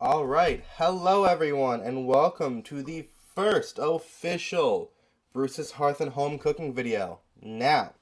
Alright, hello everyone, and welcome to the first official Bruce's Hearth and Home cooking video. Now,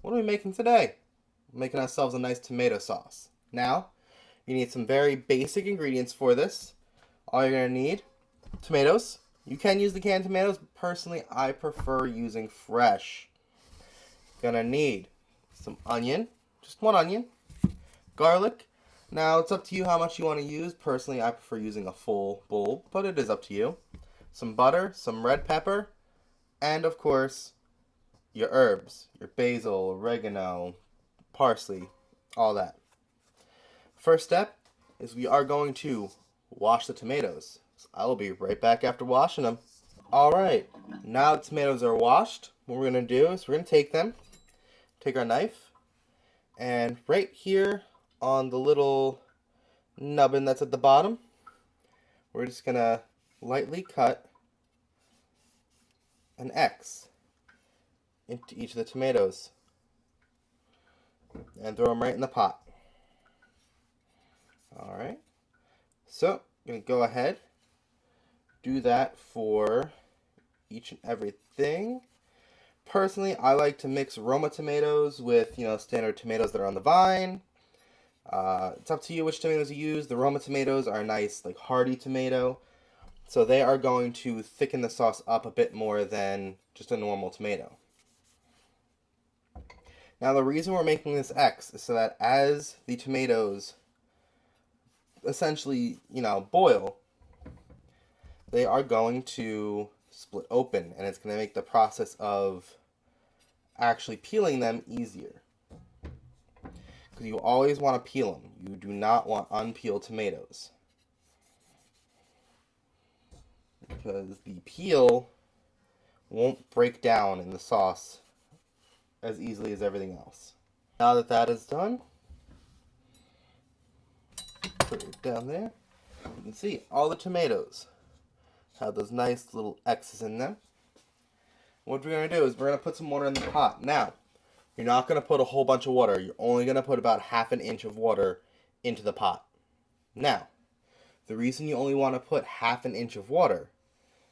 what are we making today? We're making ourselves a nice tomato sauce. Now, you need some very basic ingredients for this. All you're going to need, tomatoes. You can use the canned tomatoes, but personally I prefer using fresh. Gonna need some onion, just one onion, garlic. Now, it's up to you how much you want to use. Personally, I prefer using a full bowl, but it is up to you. Some butter, some red pepper, and of course, your herbs, your basil, oregano, parsley, all that. First step is we are going to wash the tomatoes. So I will be right back after washing them. Alright, now the tomatoes are washed, what we're going to do is we're going to take our knife, and right here on the little nubbin that's at the bottom, we're just going to lightly cut an X into each of the tomatoes and throw them right in the pot. Alright, so I'm going to go ahead, do that for each and everything. Personally, I like to mix Roma tomatoes with, standard tomatoes that are on the vine. It's up to you which tomatoes you use. The Roma tomatoes are a nice, hearty tomato, so they are going to thicken the sauce up a bit more than just a normal tomato. Now, the reason we're making this X is so that as the tomatoes essentially, boil, they are going to split open, and it's going to make the process of actually peeling them easier. Because you always want to peel them. You do not want unpeeled tomatoes, because the peel won't break down in the sauce as easily as everything else. Now that that is done, put it down there. You can see all the tomatoes have those nice little X's in them. What we're going to do is we're going to put some water in the pot. Now, you're not going to put a whole bunch of water. You're only going to put about ½ an inch of water into the pot. Now, the reason you only want to put ½ an inch of water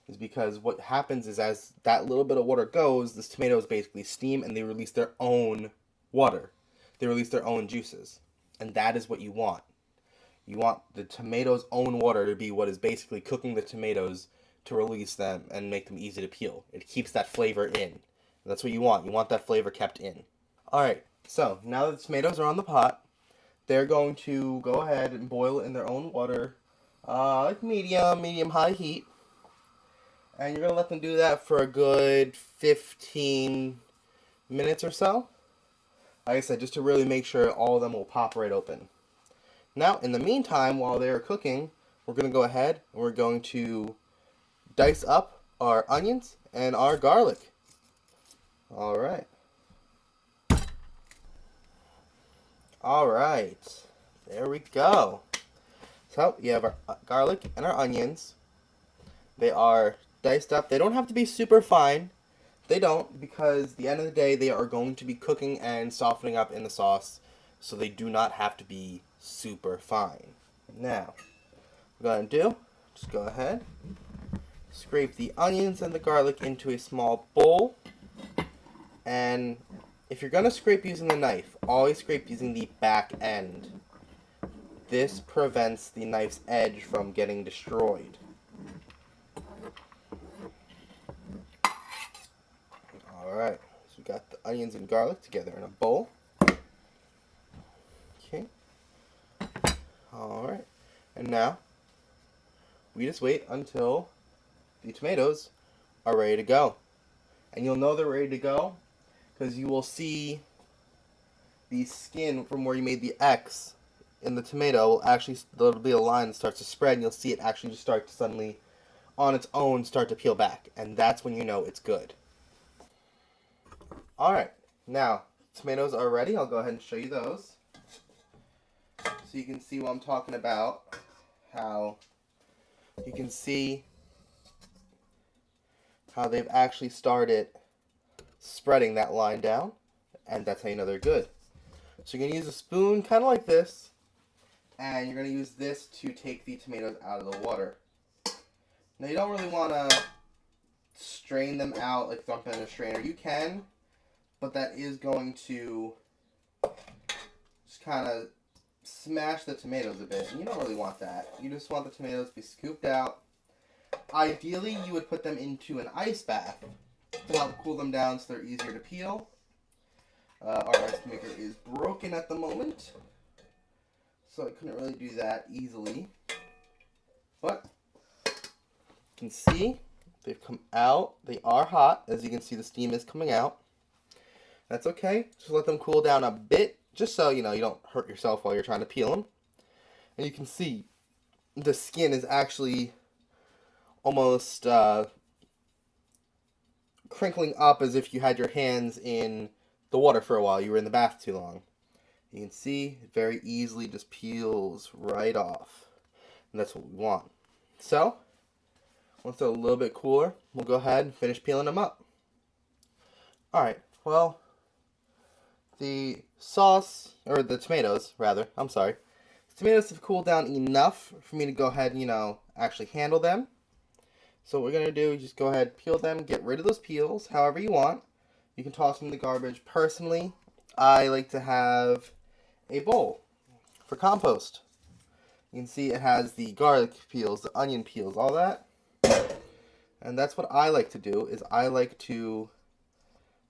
is because what happens is as that little bit of water goes, the tomatoes basically steam and they release their own water. They release their own juices. And that is what you want. You want the tomatoes' own water to be what is basically cooking the tomatoes to release them and make them easy to peel. It keeps that flavor in. That's what you want. You want that flavor kept in. Alright, so now that the tomatoes are on the pot, they're going to go ahead and boil in their own water, medium-high heat. And you're going to let them do that for a good 15 minutes or so. Like I said, just to really make sure all of them will pop right open. Now, in the meantime, while they're cooking, we're going to go ahead and we're going to dice up our onions and our garlic. Alright. Alright. There we go. So, you have our garlic and our onions. They are diced up. They don't have to be super fine. They don't, because at the end of the day, they are going to be cooking and softening up in the sauce, so they do not have to be super fine. Now, what I'm going to do, just go ahead, scrape the onions and the garlic into a small bowl, and if you're going to scrape using the knife, always scrape using the back end. This prevents the knife's edge from getting destroyed. Alright, so we got the onions and garlic together in a bowl. Okay. Alright, and now we just wait until the tomatoes are ready to go. And you'll know they're ready to go because you will see the skin from where you made the X in the tomato will actually, there'll be a line that starts to spread, and you'll see it actually just start to suddenly, on its own, start to peel back. And that's when you know it's good. Alright, now, tomatoes are ready. I'll go ahead and show you those. So you can see what I'm talking about. How you can see how they've actually started spreading that line down. And that's how you know they're good. So you're going to use a spoon kind of like this. And you're going to use this to take the tomatoes out of the water. Now you don't really want to strain them out like dump them in a strainer. You can, but that is going to just kind of smash the tomatoes a bit. And you don't really want that. You just want the tomatoes to be scooped out. Ideally, you would put them into an ice bath to help cool them down so they're easier to peel. Our ice maker is broken at the moment, so I couldn't really do that easily. But you can see they've come out. They are hot. As you can see, the steam is coming out. That's okay. Just let them cool down a bit, just so you don't hurt yourself while you're trying to peel them. And you can see the skin is actually almost crinkling up as if you had your hands in the water for a while. You were in the bath too long. You can see it very easily just peels right off. And that's what we want. So, once they're a little bit cooler, we'll go ahead and finish peeling them up. Alright, well, the sauce, or the tomatoes, rather, I'm sorry. The tomatoes have cooled down enough for me to go ahead and, actually handle them. So what we're going to do is just go ahead, peel them, get rid of those peels, however you want. You can toss them in the garbage. Personally, I like to have a bowl for compost. You can see it has the garlic peels, the onion peels, all that. And that's what I like to do, is I like to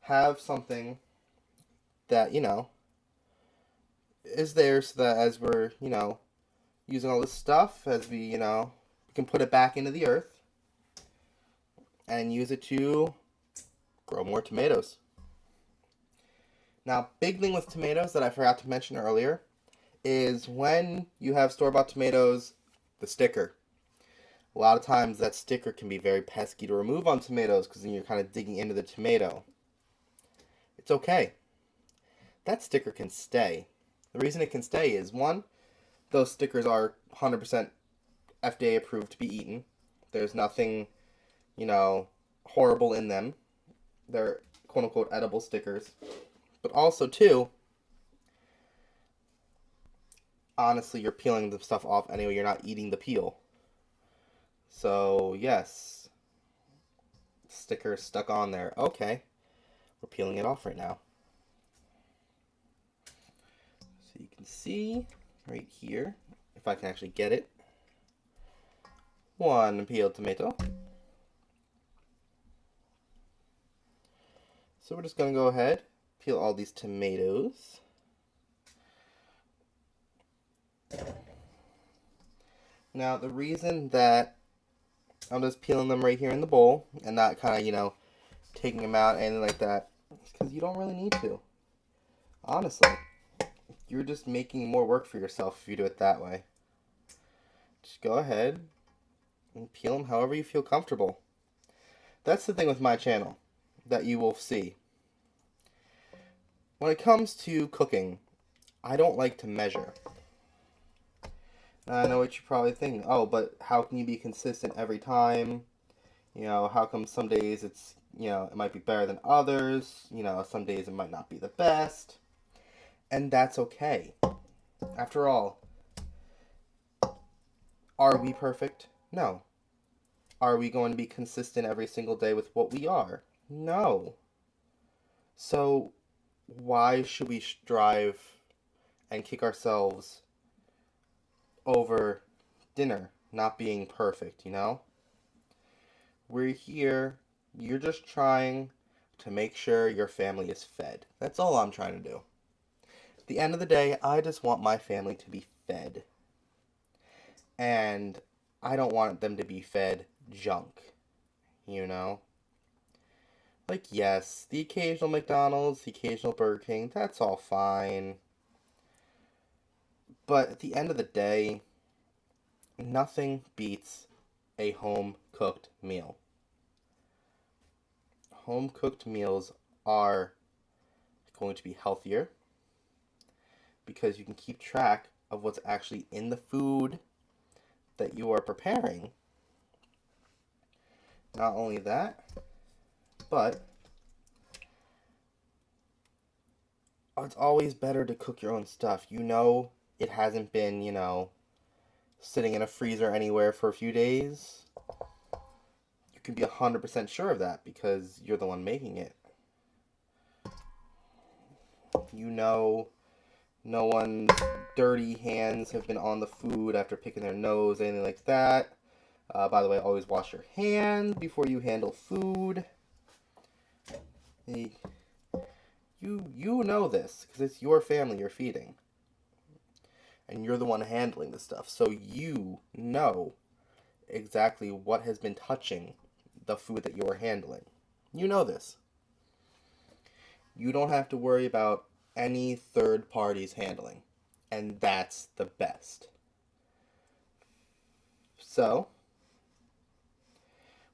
have something that, is there so that as we're, using all this stuff, as we, we can put it back into the earth and use it to grow more tomatoes. Now, big thing with tomatoes that I forgot to mention earlier is when you have store-bought tomatoes, the sticker. A lot of times that sticker can be very pesky to remove on tomatoes because then you're kind of digging into the tomato. It's okay. That sticker can stay. The reason it can stay is, one, those stickers are 100% FDA approved to be eaten. There's nothing, horrible in them. They're quote-unquote edible stickers. But also, two, honestly, you're peeling the stuff off anyway. You're not eating the peel. So, yes. Sticker stuck on there. Okay. We're peeling it off right now. So you can see right here, if I can actually get it, one peeled tomato. So we're just going to go ahead, peel all these tomatoes. Now, the reason that I'm just peeling them right here in the bowl and not kind of, taking them out and anything like that is because you don't really need to. Honestly, you're just making more work for yourself if you do it that way. Just go ahead and peel them however you feel comfortable. That's the thing with my channel that you will see. When it comes to cooking, I don't like to measure. Now, I know what you're probably thinking. Oh, but how can you be consistent every time? How come some days it's, it might be better than others? Some days it might not be the best. And that's okay. After all, are we perfect? No. Are we going to be consistent every single day with what we are? No. So, why should we strive and kick ourselves over dinner not being perfect, We're here, you're just trying to make sure your family is fed. That's all I'm trying to do. At the end of the day, I just want my family to be fed. And I don't want them to be fed junk, Like, yes, the occasional McDonald's, the occasional Burger King, that's all fine. But at the end of the day, nothing beats a home-cooked meal. Home-cooked meals are going to be healthier because you can keep track of what's actually in the food that you are preparing. Not only that, but it's always better to cook your own stuff. it hasn't been, sitting in a freezer anywhere for a few days, you can be 100% sure of that because you're the one making it. No one's dirty hands have been on the food after picking their nose, anything like that. By the way, always wash your hands before you handle food. You know this because it's your family you're feeding. And you're the one handling the stuff. So you know exactly what has been touching the food that you're handling. You know this. You don't have to worry about any third parties handling. And that's the best. So,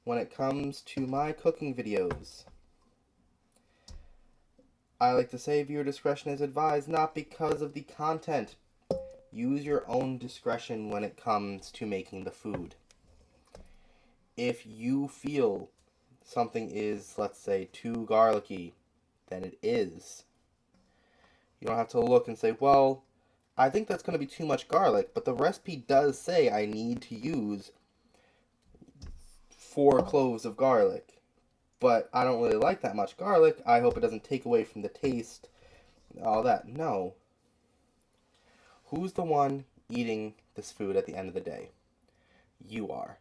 when it comes to my cooking videos, I like to say viewer discretion is advised, not because of the content. Use your own discretion when it comes to making the food. If you feel something is, let's say, too garlicky, then it is. You don't have to look and say, well, I think that's going to be too much garlic, but the recipe does say I need to use 4 cloves of garlic, but I don't really like that much garlic. I hope it doesn't take away from the taste, all that. No. Who's the one eating this food at the end of the day? You are.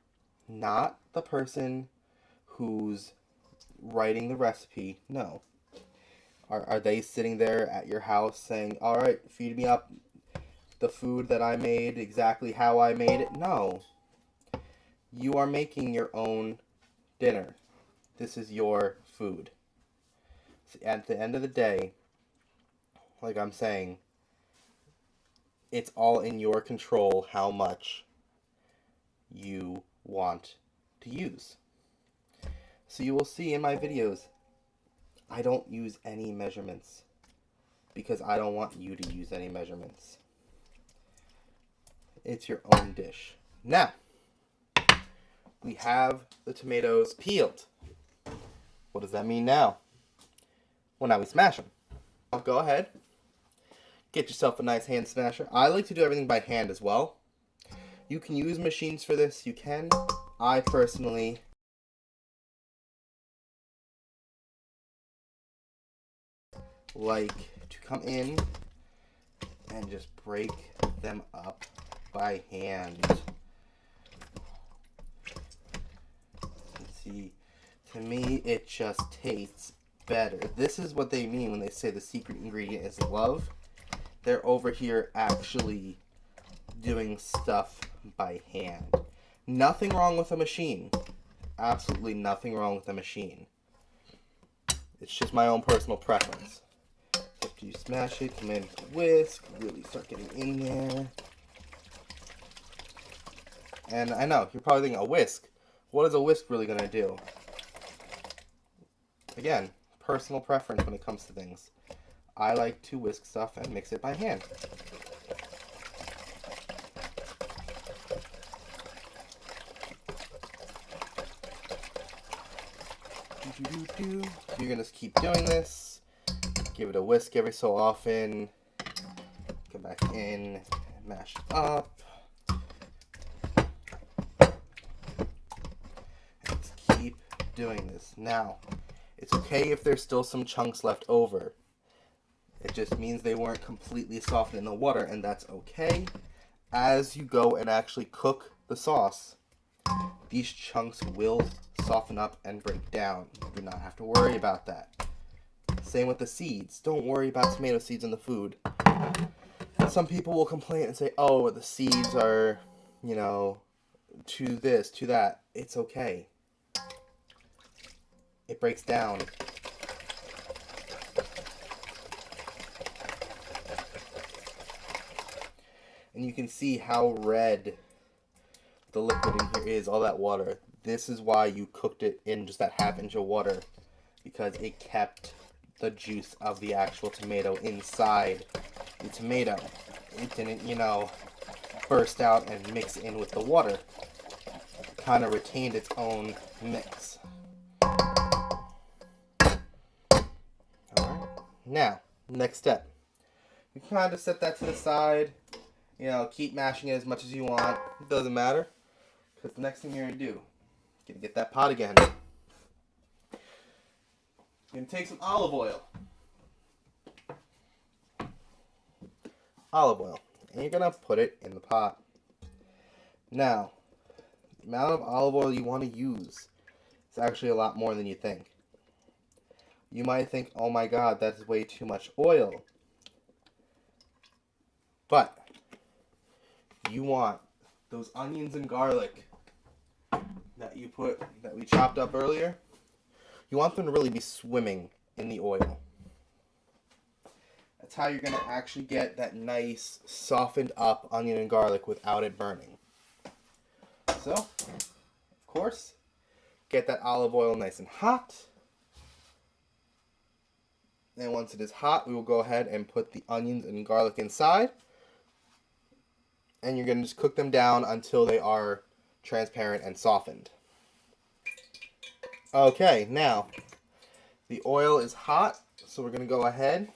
Not the person who's writing the recipe. No. Are they sitting there at your house saying, all right, feed me up the food that I made exactly how I made it? No. You are making your own dinner. This is your food. So at the end of the day, like I'm saying, it's all in your control how much you want to use. So you will see in my videos, I don't use any measurements because I don't want you to use any measurements. It's your own dish. Now, we have the tomatoes peeled. What does that mean now? Well, now we smash them. Go ahead. Get yourself a nice hand smasher. I like to do everything by hand as well. You can use machines for this. You can. I personally like to come in and just break them up by hand. See, to me, it just tastes better. This is what they mean when they say the secret ingredient is love. They're over here actually doing stuff by hand. Nothing wrong with a machine. Absolutely nothing wrong with a machine. It's just my own personal preference. After you smash it, come in with a whisk, really start getting in there. And I know, you're probably thinking, a whisk? What is a whisk really going to do? Again, personal preference when it comes to things. I like to whisk stuff and mix it by hand. You're going to keep doing this. Give it a whisk every so often. Come back in, mash it up. Just keep doing this. Now, it's okay if there's still some chunks left over. It just means they weren't completely softened in the water, and that's okay. As you go and actually cook the sauce, these chunks will soften up and break down. You do not have to worry about that. Same with the seeds. Don't worry about tomato seeds in the food. Some people will complain and say, oh, the seeds are, to this, to that. It's okay. It breaks down. And you can see how red the liquid in here is, all that water. This is why you cooked it in just that half-inch of water, because it kept the juice of the actual tomato inside the tomato. It didn't, burst out and mix in with the water. It kind of retained its own mix. Alright, now, next step. You kind of set that to the side. You know, keep mashing it as much as you want. It doesn't matter. Because the next thing you're going to do, you're going to get that pot again. You're going to take some olive oil. And you're going to put it in the pot. Now, the amount of olive oil you want to use is actually a lot more than you think. You might think, oh my god, that's way too much oil. But you want those onions and garlic that we chopped up earlier, you want them to really be swimming in the oil. That's how you're going to actually get that nice softened up onion and garlic without it burning. So, of course, get that olive oil nice and hot. And once it is hot, we will go ahead and put the onions and garlic inside. And you're going to just cook them down until they are transparent and softened. Okay, now the oil is hot, so we're going to go ahead.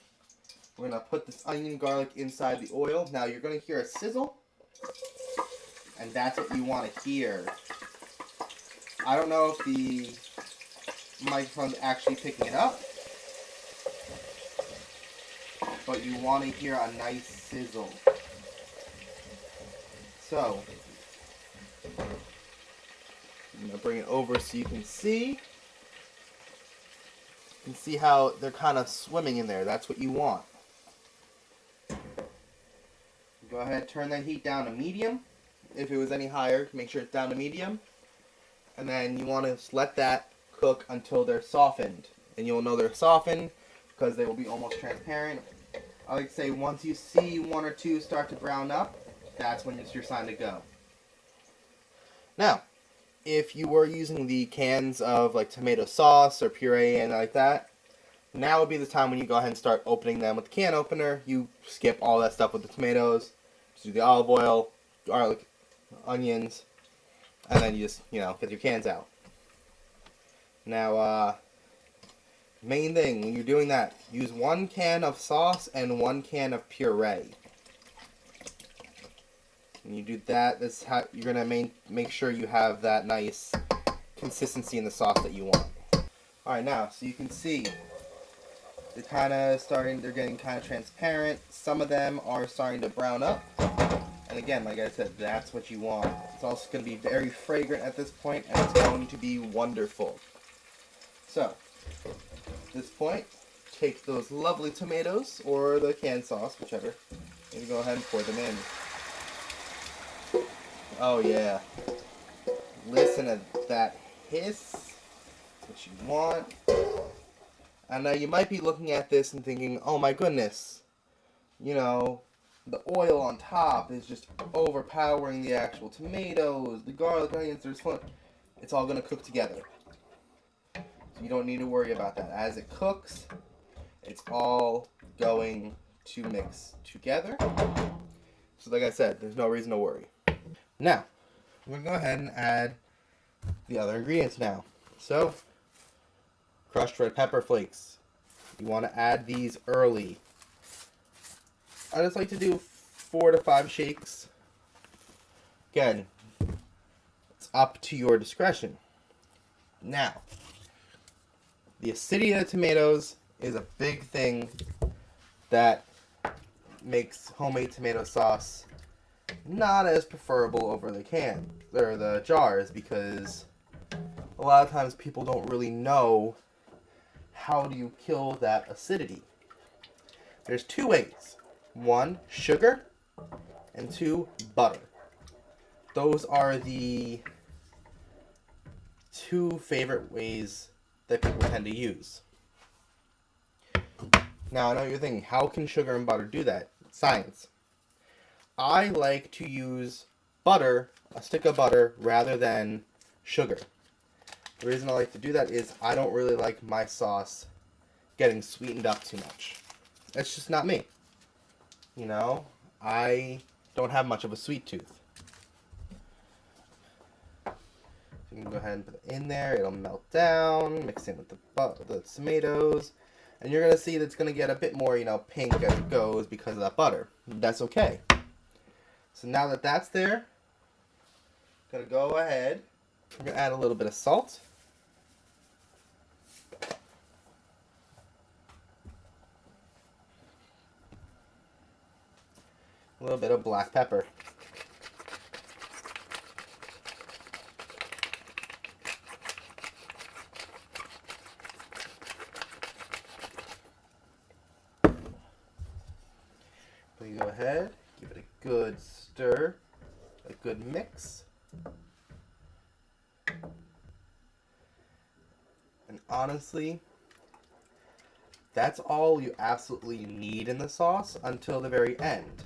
We're going to put this onion and garlic inside the oil. Now you're going to hear a sizzle, and that's what you want to hear. I don't know if the microphone's actually picking it up, but you want to hear a nice sizzle. So, I'm going to bring it over so you can see. You can see how they're kind of swimming in there. That's what you want. Go ahead, turn that heat down to medium. If it was any higher, make sure it's down to medium. And then you want to let that cook until they're softened. And you'll know they're softened because they will be almost transparent. I like to say once you see one or two start to brown up, that's when it's your sign to go. Now, if you were using the cans of like tomato sauce or puree and like that, now would be the time when you go ahead and start opening them with the can opener. You skip all that stuff with the tomatoes, just do the olive oil, garlic, onions, and then you just, get your cans out. Now, main thing, when you're doing that, use 1 can of sauce and 1 can of puree. When you do that, that's how you're going to make sure you have that nice consistency in the sauce that you want. Alright, now, so you can see, they're getting kind of transparent. Some of them are starting to brown up. And again, like I said, that's what you want. It's also going to be very fragrant at this point, and it's going to be wonderful. So, at this point, take those lovely tomatoes, or the canned sauce, whichever, and go ahead and pour them in. Oh yeah. Listen to that hiss. That's what you want. And now you might be looking at this and thinking, oh my goodness, the oil on top is just overpowering the actual tomatoes, the garlic, onions, it's all going to cook together. So you don't need to worry about that. As it cooks, it's all going to mix together. So like I said, there's no reason to worry. Now, we're going to go ahead and add the other ingredients now. So, crushed red pepper flakes. You want to add these early. I just like to do 4 to 5 shakes. Again, it's up to your discretion. Now, the acidity of the tomatoes is a big thing that makes homemade tomato sauce not as preferable over the can or the jars, because a lot of times people don't really know how do you kill that acidity. There's 2 ways. 1, sugar, and 2, butter. Those are the 2 favorite ways that people tend to use. Now, I know you're thinking, how can sugar and butter do that? Science. I like to use butter, a stick of butter, rather than sugar. The reason I like to do that is I don't really like my sauce getting sweetened up too much. That's just not me. I don't have much of a sweet tooth. So you can go ahead and put it in there. It'll melt down, mix in with the tomatoes. And you're going to see that it's going to get a bit more, pink as it goes because of that butter. That's okay. So now that that's there, I'm going to go ahead. I'm going to add a little bit of salt. A little bit of black pepper. We go ahead, give it a good stir, a good mix. And honestly, that's all you absolutely need in the sauce until the very end.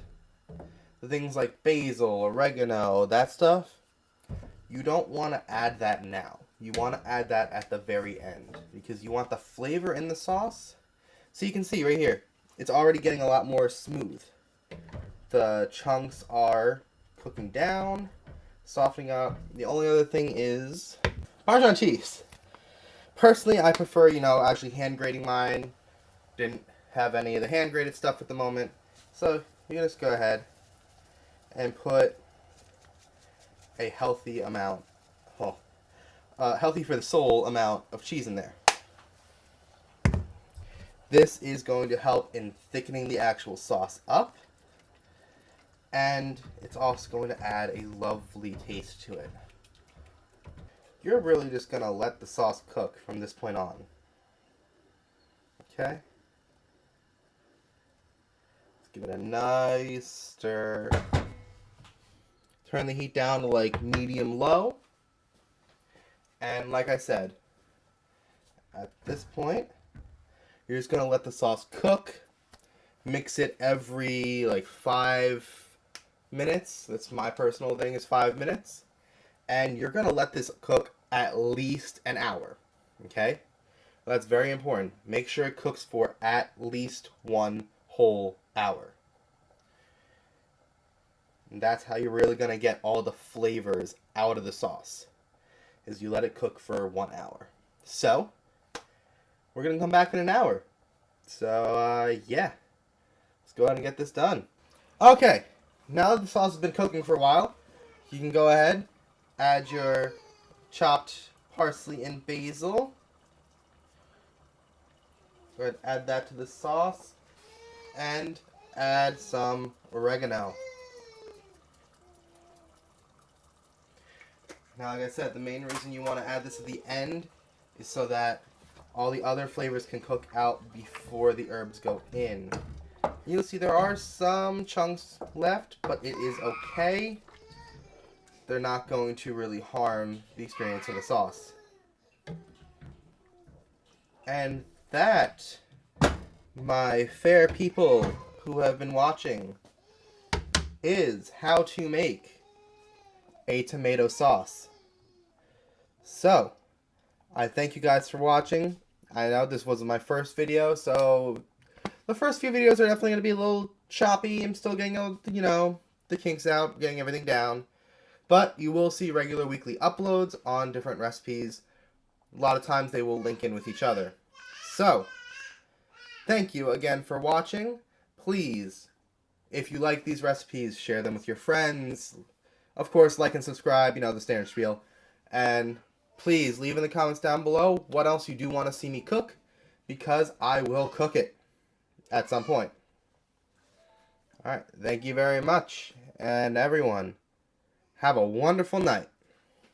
The things like basil, oregano, that stuff, you don't want to add that now. You want to add that at the very end because you want the flavor in the sauce. So you can see right here, it's already getting a lot more smooth. The chunks are cooking down, softening up. The only other thing is Parmesan cheese. Personally, I prefer, actually hand grating mine. Didn't have any of the hand grated stuff at the moment. So you just go ahead and put a healthy amount, healthy for the soul amount of cheese in there. This is going to help in thickening the actual sauce up. And it's also going to add a lovely taste to it. You're really just going to let the sauce cook from this point on. Okay? Let's give it a nice stir. Turn the heat down to like medium-low. And like I said, at this point, you're just going to let the sauce cook. Mix it every like 5 minutes. That's my personal thing, is 5 minutes. And you're going to let this cook at least an hour. Okay? That's very important. Make sure it cooks for at least 1 whole hour. And that's how you're really going to get all the flavors out of the sauce, is you let it cook for 1 hour. So, we're going to come back in an hour. So, yeah. Let's go ahead and get this done. Okay. Now that the sauce has been cooking for a while, you can go ahead, add your chopped parsley and basil. Go ahead and add that to the sauce. And add some oregano. Now, like I said, the main reason you want to add this at the end is so that all the other flavors can cook out before the herbs go in. You'll see there are some chunks left, but it is okay. They're not going to really harm the experience of the sauce. And that, my fair people who have been watching, is how to make a tomato sauce. So, I thank you guys for watching. I know this wasn't my first video, so the first few videos are definitely going to be a little choppy. I'm still getting, the kinks out, getting everything down. But you will see regular weekly uploads on different recipes. A lot of times they will link in with each other. So, thank you again for watching. Please, if you like these recipes, share them with your friends. Of course, like and subscribe, the standard spiel. And please leave in the comments down below what else you do want to see me cook, because I will cook it at some point. Alright, thank you very much. And everyone, have a wonderful night.